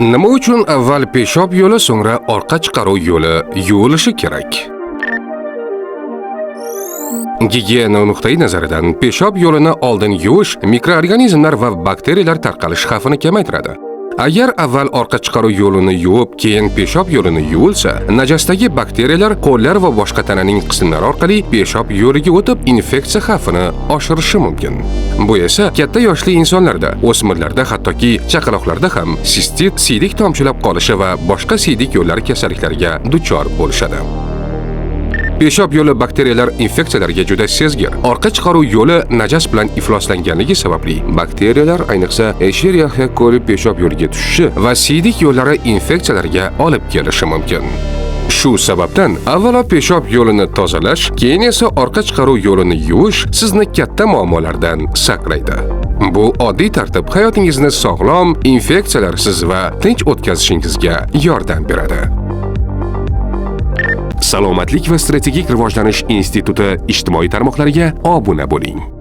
Nima uchun avval peshob yo'li, so'ngra orqa chiqaruv yo'li yuvilishi kerak? Gigiyena nuqtai nazaridan peshob yo'lini oldin yuvish mikroorganizmlar va bakteriyalar tarqalish xavfini kamaytiradi. Agar avval orqa chiqaruv yo'lini yuvib, keyin peshob yo'lini yuvilsa, najosdagi bakteriyalar qo'llar va boshqa tananing qismlari orqali peshob yo'liga o'tib, infeksiya xavfini oshirishi mumkin. Bu esa katta yoshli insonlarda, o'smirlarda, hattoki chaqaloqlarda ham sistit, siydik tomchilab qolishi va boshqa siydik yo'llari kasalliklariga duchor bo'lishadi. Peshob yo'li bakteriyalar infeksiyalarga juda sezgir. Orqa chiqaruv yo'li najas bilan ifloslanganligi sababli bakteriyalar, ayniqsa Escherichia coli peshob yo'liga tushishi va siydik yo'llari infeksiyalarga olib kelishi mumkin. Shu sababdan avvalo peshob yo'lini tozalash, keyin esa orqa chiqaruv yo'lini yuvish sizni katta muammolardan saqlaydi. Bu oddiy tartib hayotingizni sog'lom, infeksiyalarsiz va tinch o'tkazishingizga yordam beradi. Salomatlik va strategik rivojlanish instituti ijtimoiy tarmoqlariga obuna bo'ling.